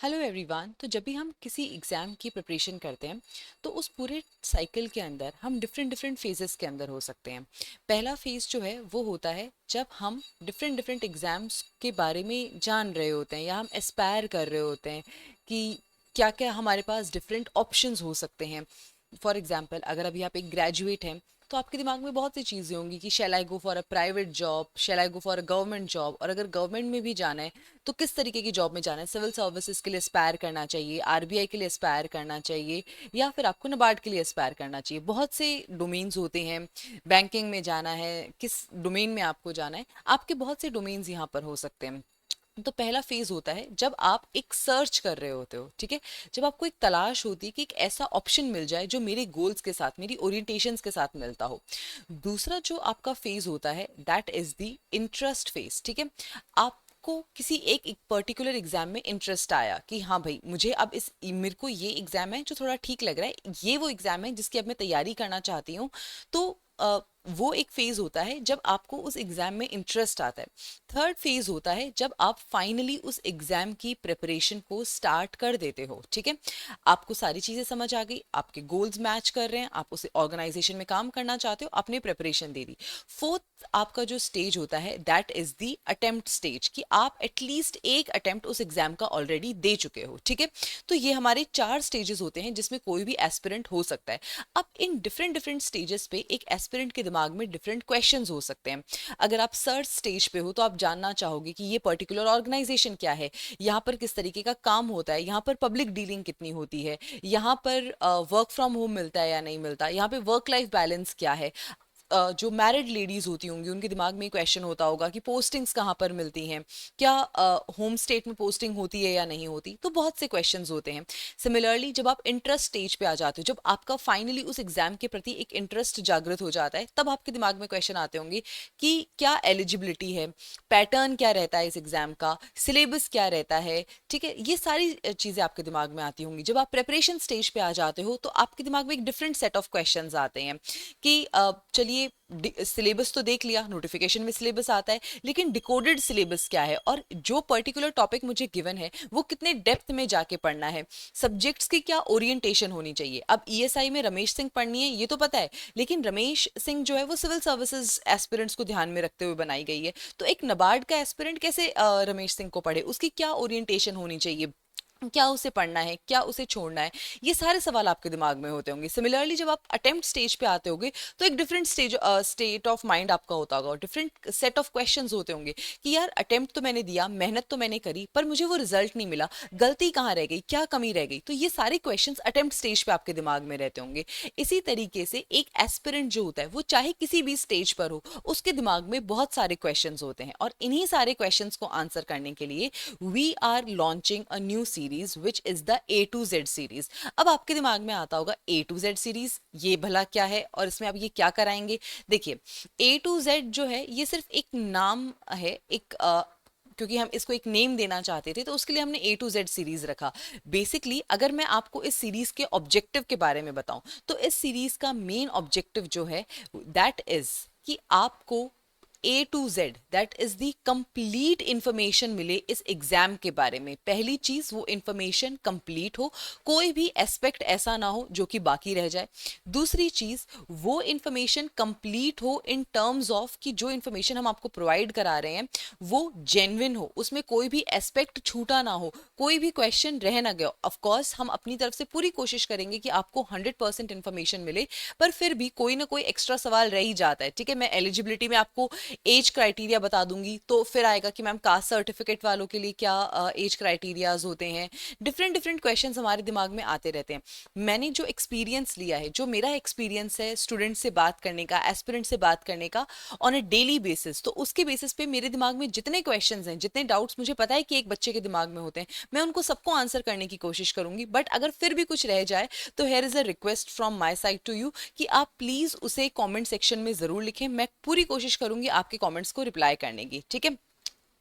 Hello everyone. तो जब भी हम किसी एग्ज़ाम की प्रिपरेशन करते हैं तो उस पूरे साइकिल के अंदर हम डिफरेंट डिफरेंट फेजेस के अंदर हो सकते हैं। पहला फेज़ जो है वो होता है जब हम डिफरेंट डिफरेंट एग्ज़ाम्स के बारे में जान रहे होते हैं या हम एस्पायर कर रहे होते हैं कि क्या क्या हमारे पास डिफरेंट ऑप्शंस हो सकते हैं। फॉर एग्जाम्पल, अगर अभी आप एक ग्रेजुएट हैं तो आपके दिमाग में बहुत सी चीज़ें होंगी कि shall I go for a private job, shall I go for a government job, और अगर गवर्नमेंट में भी जाना है तो किस तरीके की जॉब में जाना है। सिविल सर्विसेज के लिए एस्पायर करना चाहिए, आरबीआई के लिए एस्पायर करना चाहिए, या फिर आपको नाबार्ड के लिए एस्पायर करना चाहिए। बहुत से डोमेन्स होते हैं। बैंकिंग में जाना है, किस डोमेन में आपको जाना है, आपके बहुत से डोमेन्स यहाँ पर हो सकते हैं। तो पहला फेज होता है जब आप एक सर्च कर रहे होते हो, ठीक है। जब आपको एक तलाश होती है कि एक ऐसा ऑप्शन मिल जाए जो मेरे गोल्स के साथ, मेरी ओरिएंटेशंस के साथ मिलता हो। दूसरा जो आपका फेज होता है that is the interest phase, ठीक है। आपको किसी एक पर्टिकुलर एग्जाम में इंटरेस्ट आया कि हाँ भाई, मुझे अब इस मेरे को ये एग्जाम है जो थोड़ा ठीक लग रहा है, ये वो एग्जाम है जिसकी अब मैं तैयारी करना चाहती हूँ। तो वो एक फेज होता है जब आपको उस एग्जाम में इंटरेस्ट आता है। थर्ड फेज होता है जब आप फाइनली उस एग्जाम की प्रिपरेशन को स्टार्ट कर देते हो, ठीक है। आपको सारी चीजें समझ आ गई, आपके गोल्स मैच कर रहे हैं, आप उस ऑर्गेनाइजेशन में काम करना चाहते हो, आपने प्रिपरेशन दे दी। फोर्थ आपका जो स्टेज होता है that is the attempt stage, कि आप एटलीस्ट एक अटेम्प्ट उस एग्जाम का ऑलरेडी दे चुके हो, ठीक है। तो ये हमारे 4 स्टेजेस होते हैं जिसमें कोई भी एस्पिरेंट हो सकता है। अब इन डिफरेंट डिफरेंट स्टेजेस पे एक एस्पिरेंट के दिमाग में डिफरेंट क्वेश्चंस हो सकते हैं। अगर आप सर्च स्टेज पे हो तो आप जानना चाहोगे कि ये पर्टिकुलर ऑर्गेनाइजेशन क्या है, यहाँ पर किस तरीके का काम होता है, यहाँ पर पब्लिक डीलिंग कितनी होती है, यहाँ पर वर्क फ्रॉम होम मिलता है या नहीं मिलता, यहाँ पे वर्क लाइफ बैलेंस क्या है। जो मैरिड लेडीज होती होंगी उनके दिमाग में क्वेश्चन होता होगा कि पोस्टिंग्स कहाँ पर मिलती हैं, क्या होम स्टेट में पोस्टिंग होती है या नहीं होती। तो बहुत से क्वेश्चंस होते हैं। सिमिलरली जब आप इंटरेस्ट स्टेज पे आ जाते हो, जब आपका फाइनली उस एग्जाम के प्रति एक इंटरेस्ट जागृत हो जाता है, तब आपके दिमाग में क्वेश्चन आते होंगे कि क्या एलिजिबिलिटी है, पैटर्न क्या रहता है इस एग्जाम का, सिलेबस क्या रहता है, ठीक है। ये सारी चीजें आपके दिमाग में आती होंगी। जब आप प्रिपरेशन स्टेज पे आ जाते हो तो आपके दिमाग में एक डिफरेंट सेट ऑफ क्वेश्चंस आते हैं कि चलिए, सिलेबस तो देख लिया, नोटिफिकेशन में सिलेबस आता है, लेकिन डिकोडेड सिलेबस क्या है, और जो पर्टिकुलर टॉपिक मुझे गिवन है वो कितने डेप्थ में जाके पढ़ना है, सब्जेक्ट्स की क्या ओरिएंटेशन होनी चाहिए। अब ईएसआई में रमेश सिंह पढ़नी है ये तो पता है, लेकिन रमेश सिंह जो है वो सिविल सर्विसेज एस्पिरेंट्स को ध्यान में रखते हुए बनाई गई है। तो एक नबार्ड का एस्पिरेंट कैसे रमेश सिंह को पढ़े, उसकी क्या ओरिएंटेशन होनी चाहिए, क्या उसे पढ़ना है, क्या उसे छोड़ना है। ये सारे सवाल आपके दिमाग में होते होंगे। सिमिलरली जब आप अटेम्प्ट स्टेज पे आते होगे तो एक डिफरेंट स्टेट ऑफ माइंड आपका होता होगा, डिफरेंट सेट ऑफ क्वेश्चंस होते होंगे कि यार अटेम्प्ट तो मैंने दिया, मेहनत तो मैंने करी, पर मुझे वो रिजल्ट नहीं मिला, गलती कहाँ रह गई, क्या कमी रह गई। तो ये सारे क्वेश्चंस अटेम्प्ट स्टेज पे आपके दिमाग में रहते होंगे। इसी तरीके से एक एस्पिरेंट जो होता है वो चाहे किसी भी स्टेज पर हो, उसके दिमाग में बहुत सारे क्वेश्चंस होते हैं, और इन्हीं सारे क्वेश्चंस को आंसर करने के लिए we are launching a new series which is the A to Z series. अब आपके दिमाग में आता होगा ए टू जेड सीरीज ये भला क्या है और इसमें आप ये क्या कराएंगे। देखिए, ए टू जेड जो है ये सिर्फ एक नाम है, एक क्योंकि हम इसको एक नेम देना चाहते थे तो उसके लिए हमने ए टू जेड सीरीज रखा। बेसिकली अगर मैं आपको इस सीरीज के ऑब्जेक्टिव के बारे में बताऊं तो इस सीरीज का मेन ऑब्जेक्टिव जो है दैट इज कि आपको A to Z that is the complete information मिले इस एग्जाम के बारे में। पहली चीज, वो इंफॉर्मेशन कंप्लीट हो, कोई भी एस्पेक्ट ऐसा ना हो जो कि बाकी रह जाए। दूसरी चीज, वो इंफॉर्मेशन कंप्लीट हो इन टर्म्स ऑफ कि जो इंफॉर्मेशन हम आपको प्रोवाइड करा रहे हैं वो जेन्युइन हो, उसमें कोई भी एस्पेक्ट छूटा ना हो, कोई भी क्वेश्चन रह ना गया। ऑफ कोर्स हम अपनी तरफ से पूरी कोशिश करेंगे कि आपको 100% इंफॉर्मेशन मिले, पर फिर भी कोई ना कोई एक्स्ट्रा सवाल रह ही जाता है, ठीक है। मैं एलिजिबिलिटी में आपको एज क्राइटेरिया बता दूंगी तो फिर आएगा कि मैम कास्ट सर्टिफिकेट वालों के लिए क्या एज क्राइटेरियाज होते हैं। डिफरेंट डिफरेंट क्वेश्चंस हमारे दिमाग में आते रहते हैं। मैंने जो एक्सपीरियंस लिया है, जो मेरा एक्सपीरियंस है स्टूडेंट से बात करने का, एस्पिरेंट से बात करने का ऑन अ डेली बेसिस, तो उसके बेसिस पे मेरे दिमाग में जितने क्वेश्चंस हैं, जितने डाउट्स मुझे पता है कि एक बच्चे के दिमाग में होते हैं, मैं उनको सबको आंसर करने की कोशिश करूंगी। बट अगर फिर भी कुछ रह जाए तो here is a request from my side to you कि आप प्लीज उसे कमेंट सेक्शन में जरूर लिखें। मैं पूरी कोशिश करूंगी आपके कमेंट्स को रिप्लाई करने की, ठीक है।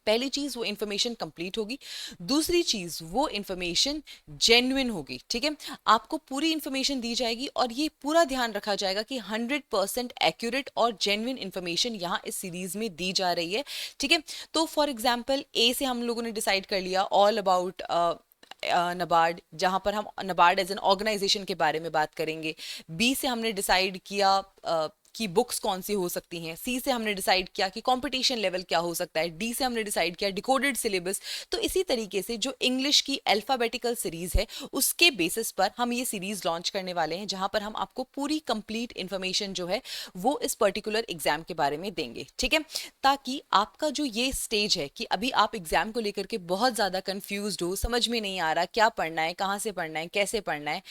पहली चीज, वो इन्फॉर्मेशन कंप्लीट होगी। दूसरी चीज, वो इन्फॉर्मेशन जेन्युइन होगी, ठीक है। आपको पूरी इन्फॉर्मेशन दी जाएगी और ये पूरा ध्यान रखा जाएगा कि 100% एक्यूरेट और जेन्युइन इन्फॉर्मेशन यहाँ इस सीरीज में दी जा रही है, ठीक है। तो फॉर एग्जाम्पल ए से हम लोगों ने डिसाइड कर लिया ऑल अबाउट नबार्ड, जहाँ पर हम नबार्ड एज एन ऑर्गेनाइजेशन के बारे में बात करेंगे। बी से हमने डिसाइड किया कि बुक्स कौन सी हो सकती हैं। सी से हमने डिसाइड किया कि कंपटीशन लेवल क्या हो सकता है। डी से हमने डिसाइड किया डिकोडेड सिलेबस। तो इसी तरीके से जो इंग्लिश की अल्फाबेटिकल सीरीज है उसके बेसिस पर हम ये सीरीज लॉन्च करने वाले हैं, जहां पर हम आपको पूरी कंप्लीट इंफॉर्मेशन जो है वो इस पर्टिकुलर एग्जाम के बारे में देंगे, ठीक है। ताकि आपका जो ये स्टेज है कि अभी आप एग्जाम को लेकर के बहुत ज्यादा कंफ्यूज्ड हो, समझ में नहीं आ रहा क्या पढ़ना है, कहाँ से पढ़ना है, कैसे पढ़ना है,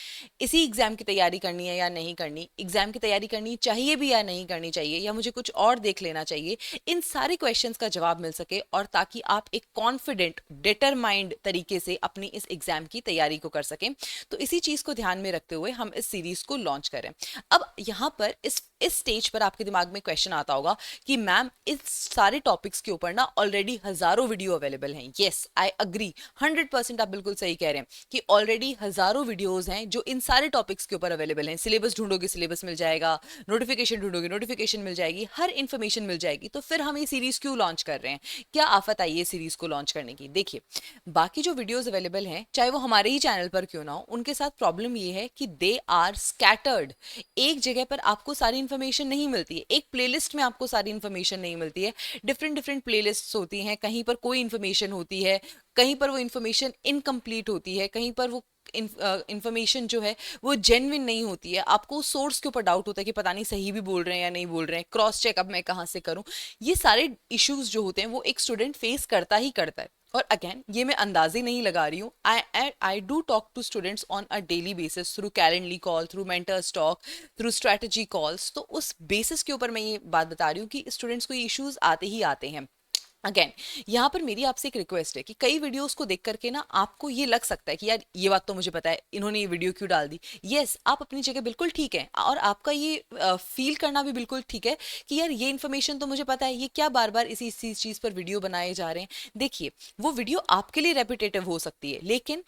इसी एग्जाम की तैयारी करनी है या नहीं करनी, एग्जाम की तैयारी करनी चाहिए भी या नहीं करनी चाहिए, या मुझे कुछ और देख लेना चाहिए, इन सारे क्वेश्चंस का जवाब मिल सके और ताकि आप एक कॉन्फिडेंट डिटरमाइंड तरीके से अपनी इस एग्जाम की तैयारी को कर सकें। तो इसी चीज को ध्यान में रखते हुए हम इस सीरीज को लॉन्च करें। अब यहाँ पर इस स्टेज पर आपके दिमाग में क्वेश्चन आता होगा कि मैम इस सारे टॉपिक्स के ऊपर ना ऑलरेडी हजारों वीडियो अवेलेबल हैं। यस, आई अग्री, 100% आप बिल्कुल सही कह रहे हैं कि ऑलरेडी हजारों वीडियोस हैं जो इन सारे टॉपिक्स के ऊपर अवेलेबल हैं। सिलेबस ढूंढोगे सिलेबस मिल जाएगा, नोटिफिकेशन ढूंढोगे नोटिफिकेशन मिल जाएगी, हर इन्फॉर्मेशन मिल जाएगी। तो फिर हम ये सीरीज क्यों लॉन्च कर रहे हैं, क्या आफत आई है सीरीज को लॉन्च करने की? देखिए, बाकी जो वीडियोस अवेलेबल हैं चाहे वो हमारे ही चैनल पर क्यों ना हो, उनके साथ प्रॉब्लम ये है कि दे आर स्कैटर्ड। एक जगह पर आपको सारी इन्फॉर्मेशन नहीं मिलती है, एक प्लेलिस्ट में आपको सारी इन्फॉर्मेशन नहीं मिलती है। डिफरेंट डिफरेंट प्लेलिस्ट्स होती हैं, कहीं पर कोई इन्फॉर्मेशन होती है, कहीं पर वो इन्फॉर्मेशन इनकम्प्लीट होती है, कहीं पर वो इन्फॉर्मेशन जो है वो जेन्युइन नहीं होती है। आपको सोर्स के ऊपर डाउट होता है कि पता नहीं सही भी बोल रहे हैं या नहीं बोल रहे हैं, क्रॉस चेक अब मैं कहाँ से करूं। ये सारे इश्यूज जो होते हैं वो एक स्टूडेंट फेस करता ही करता है। और अगेन ये मैं अंदाजे नहीं लगा रही हूँ, I do talk to students on a daily basis, through Calendly call, through mentors talk, through strategy calls. तो उस बेसिस के ऊपर मैं ये बात बता रही हूँ कि स्टूडेंट्स को ये इश्यूज आते ही आते हैं। अगेन यहाँ पर मेरी आपसे एक रिक्वेस्ट है कि कई वीडियोस को देख करके ना आपको ये लग सकता है कि यार ये बात तो मुझे पता है, इन्होंने ये वीडियो क्यों डाल दी। यस, आप अपनी जगह बिल्कुल ठीक है और आपका ये फील करना भी बिल्कुल ठीक है कि यार ये इन्फॉर्मेशन तो मुझे पता है, ये क्या बार बार इसी चीज पर वीडियो बनाए जा रहे हैं। देखिए, वो वीडियो आपके लिए रेपिटेटिव हो सकती है, लेकिन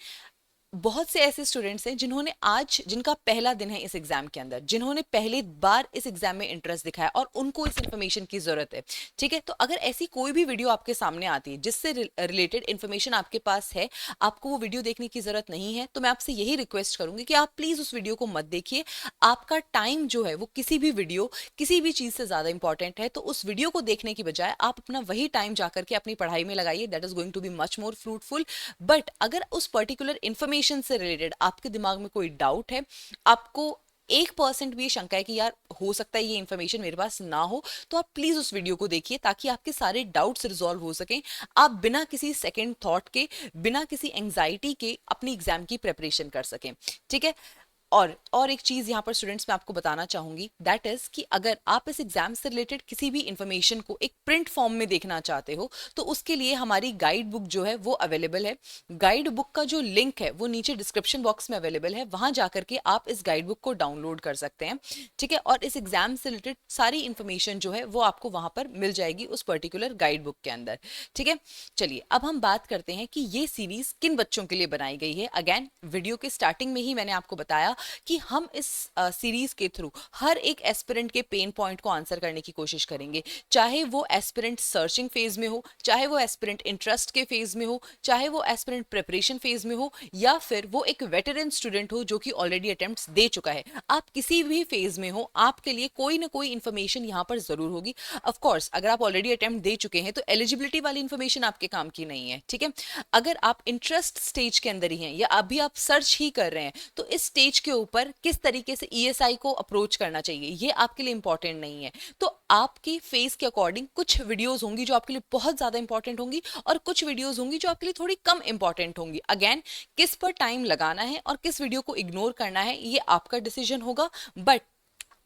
बहुत से ऐसे स्टूडेंट्स हैं जिन्होंने आज, जिनका पहला दिन है इस एग्जाम के अंदर, जिन्होंने पहली बार इस एग्जाम में इंटरेस्ट दिखाया और उनको इस इन्फॉर्मेशन की जरूरत है, ठीक है। तो अगर ऐसी कोई भी वीडियो आपके सामने आती है जिससे रिलेटेड इन्फॉर्मेशन आपके पास है, आपको वो वीडियो देखने की जरूरत नहीं है, तो मैं आपसे यही रिक्वेस्ट करूंगी कि आप प्लीज उस वीडियो को मत देखिए। आपका टाइम जो है वो किसी भी वीडियो, किसी भी चीज से ज्यादा इंपॉर्टेंट है, तो उस वीडियो को देखने की बजाय आप अपना वही टाइम जाकर के अपनी पढ़ाई में लगाइए। That is going to be much more fruitful. But अगर उस पर्टिकुलर इन्फॉर्मेशन से रिलेटेड आपके दिमाग में कोई डाउट है, आपको 1% भी शंका है कि यार हो सकता है ये इन्फॉर्मेशन मेरे पास ना हो, तो आप प्लीज उस वीडियो को देखिए ताकि आपके सारे डाउट्स रिजॉल्व हो सकें। आप बिना किसी सेकंड थॉट के, बिना किसी एंजाइटी के अपनी एग्जाम की प्रिपरेशन कर सकें, ठीक है। और एक चीज यहाँ पर स्टूडेंट्स मैं आपको बताना चाहूंगी, दैट इज कि अगर आप इस एग्जाम से रिलेटेड किसी भी इंफॉर्मेशन को एक प्रिंट फॉर्म में देखना चाहते हो तो उसके लिए हमारी गाइड बुक जो है वो अवेलेबल है। गाइड बुक का जो लिंक है वो नीचे डिस्क्रिप्शन बॉक्स में अवेलेबल है, वहां जाकर के आप इस गाइड बुक को डाउनलोड कर सकते हैं, ठीक है। और इस एग्जाम से रिलेटेड सारी इंफॉर्मेशन जो है वो आपको वहां पर मिल जाएगी उस पर्टिकुलर गाइड बुक के अंदर, ठीक है। चलिए अब हम बात करते हैं कि ये सीरीज किन बच्चों के लिए बनाई गई है। अगेन वीडियो के स्टार्टिंग में ही मैंने आपको बताया कि हम इस सीरीज के थ्रू हर एक एस्पिरेंट के पेन पॉइंट को आंसर करने की कोशिश करेंगे, चाहे वो एस्पिरेंट सर्चिंग फेज में हो, चाहे वो एस्पिरेंट इंटरेस्ट के फेज में हो, चाहे वो एस्पिरेंट प्रिपरेशन फेज में हो, या फिर वो एक वेटरन स्टूडेंट हो जो कि ऑलरेडी अटेम्प्ट्स दे चुका है। आप किसी भी फेज में हो, आपके लिए कोई ना कोई इन्फॉर्मेशन यहाँ पर जरूर होगी। ऑफ कोर्स अगर आप ऑलरेडी अटेम्प्ट दे चुके हैं तो एलिजिबिलिटी वाली इन्फॉर्मेशन आपके काम की नहीं है, ठीक है। अगर आप इंटरेस्ट स्टेज के अंदर ही हैं या अभी आप सर्च ही कर रहे हैं तो इस स्टेज के ऊपर किस तरीके से ईएसआई को अप्रोच करना चाहिए ये आपके लिए इंपॉर्टेंट नहीं है। तो आपकी फेस के अकॉर्डिंग कुछ वीडियोस होंगी जो आपके लिए बहुत ज्यादा इंपॉर्टेंट होंगी और कुछ वीडियोस होंगी जो आपके लिए थोड़ी कम इंपॉर्टेंट होंगी। अगेन किस पर टाइम लगाना है और किस वीडियो को इग्नोर करना है ये आपका डिसीजन होगा। But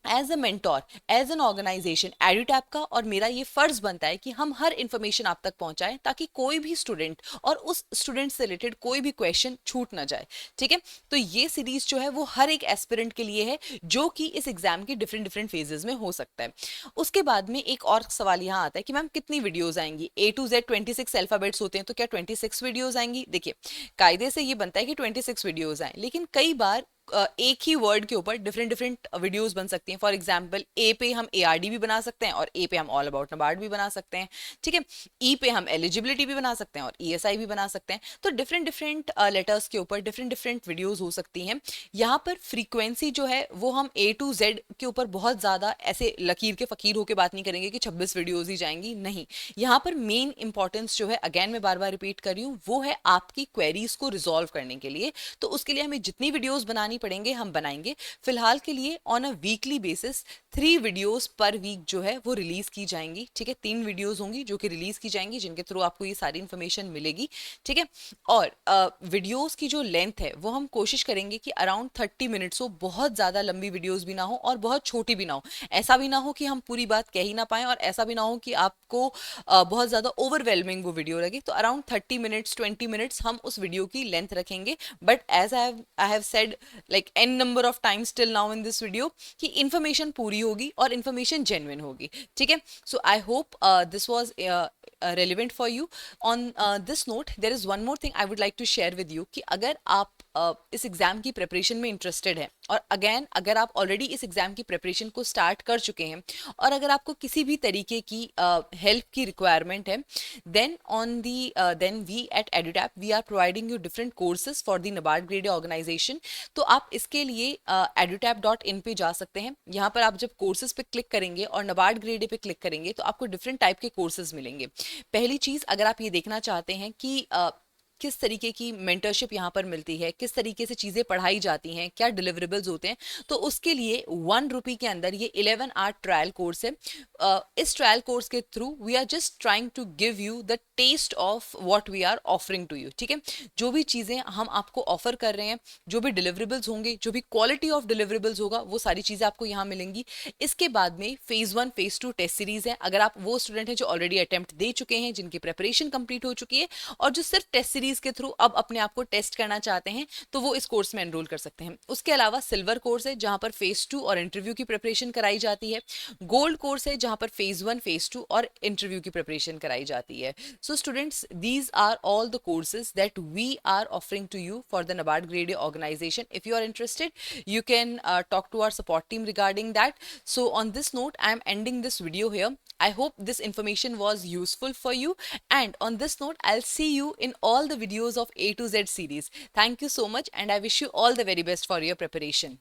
as a mentor, as an organization EduTap का और मेरा ये फर्ज बनता है कि हम हर इंफॉर्मेशन आप तक पहुंचाएं ताकि कोई भी स्टूडेंट और उस स्टूडेंट से रिलेटेड कोई भी क्वेश्चन छूट ना जाए, ठीक है। तो ये सीरीज जो है वो हर एक एस्पिरेंट के लिए है जो कि इस एग्जाम के डिफरेंट डिफरेंट फेजेस में हो सकता है। उसके बाद में एक और सवाल यहाँ आता है कि मैम कितनी वीडियोज आएंगी, A to Z 26 अल्फाबेट्स होते हैं तो क्या 26 वीडियोज आएंगी? देखिए, कायदे से ये बनता है कि 26 वीडियोज आए, लेकिन कई बार एक ही वर्ड के ऊपर डिफरेंट डिफरेंट वीडियोस बन सकती हैं। फॉर एग्जांपल ए पे हम ARD भी बना सकते हैं और ए पे हम ऑल अबाउट नबार्ड भी बना सकते हैं, ठीक है। ई पे हम एलिजिबिलिटी भी बना सकते हैं और ESI भी बना सकते हैं। तो डिफरेंट डिफरेंट लेटर्स के ऊपर डिफरेंट डिफरेंट वीडियोस हो सकती हैं। यहाँ पर फ्रीक्वेंसी जो है वो हम A to Z के ऊपर बहुत ज़्यादा ऐसे लकीर के फ़कीर होकर बात नहीं करेंगे कि 26 वीडियोज़ ही जाएंगी, नहीं। यहाँ पर मेन इंपॉर्टेंस जो है, अगेन मैं बार बार रिपीट कर रही हूँ, वो है आपकी क्वेरीज को रिजॉल्व करने के लिए। तो उसके लिए हमें जितनी वीडियोस बनानी पड़ेंगे हम बनाएंगे। फिलहाल के लिए on a weekly basis 3 videos per week जो है वो रिलीज की जाएंगी, ठीक है। 3 वीडियोस होंगी जो कि रिलीज की जाएंगी, जिनके थ्रू आपको ये सारी इन्फॉर्मेशन मिलेगी, ठीक है। और वीडियोस की जो लेंथ है वो हम कोशिश करेंगे कि अराउंड 30 मिनट्स हो, बहुत ज़्यादा लंबी वीडियोस भी ना हो और बहुत छोटी भी ना हो। ऐसा भी ना हो कि हम पूरी बात कह ही ना पाएं और ऐसा भी ना हो कि आपको बहुत ज़्यादा ओवरवेलमिंग वो वीडियो लगे। तो अराउंड 30 मिनट्स 20 मिनट्स हम उस वीडियो की लेंथ रखेंगे। But as I have said like an number of times till now in this video कि इन्फॉर्मेशन पूरी होगी और इन्फॉर्मेशन जेन्युइन होगी, ठीक है। So I hope this was relevant for you. On this note, there is one more thing I would like to share with you कि अगर आप इस एग्ज़ाम की प्रिपरेशन में इंटरेस्टेड है और अगेन अगर आप ऑलरेडी इस एग्ज़ाम की प्रिपरेशन को स्टार्ट कर चुके हैं और अगर आपको किसी भी तरीके की हेल्प की रिक्वायरमेंट है, then we at EduTap we are providing you different courses for the NABARD grade A organization. तो आप इसके लिए edutap.in पे जा सकते हैं। यहाँ पर आप जब कोर्सेज पे क्लिक करेंगे और नबार्ड ग्रेड ए पे क्लिक करेंगे तो आपको डिफरेंट टाइप के कोर्सेज मिलेंगे। पहली चीज़, अगर आप ये देखना चाहते हैं कि किस तरीके की मेंटरशिप यहाँ पर मिलती है, किस तरीके से चीज़ें पढ़ाई जाती हैं, क्या डिलीवरेबल्स होते हैं, तो उसके लिए 1 रुपये के अंदर ये 11 आवर ट्रायल कोर्स है। इस ट्रायल कोर्स के through we are just trying to give you the taste of what we are offering to you, ठीक है। जो भी चीज़ें हम आपको ऑफर कर रहे हैं, जो भी डिलीवरेबल्स होंगे, जो भी क्वालिटी ऑफ डिलीवरेबल्स होगा, वो सारी चीज़ें आपको यहाँ मिलेंगी। इसके बाद में फेज़ 1 फेज़ 2 टेस्ट सीरीज़ है। अगर आप वो स्टूडेंट हैं जो ऑलरेडी अटेम्प्ट दे चुके हैं, जिनकी प्रिपरेशन कंप्लीट हो चुकी है और जो सिर्फ टेस्ट सीरीज के थ्रू अब अपने आप को टेस्ट करना चाहते हैं, तो वो इस कोर्स में एनरोल कर सकते हैं। उसके अलावा सिल्वर कोर्स है जहां पर फेज 2 और इंटरव्यू की प्रिपरेशन कराई जाती है। गोल्ड कोर्स है जहां पर फेज 1 फेज 2 और इंटरव्यू की प्रिपरेशन कराई जाती है। So students, these are all the courses that we are offering to you for the NABARD grade A organization. If you are interested, you can talk to our support team regarding that. So on this note, I am ending this video here. I hope this information was useful for you, and on this note I'll see you in all the videos of A to Z series. Thank you so much and I wish you all the very best for your preparation.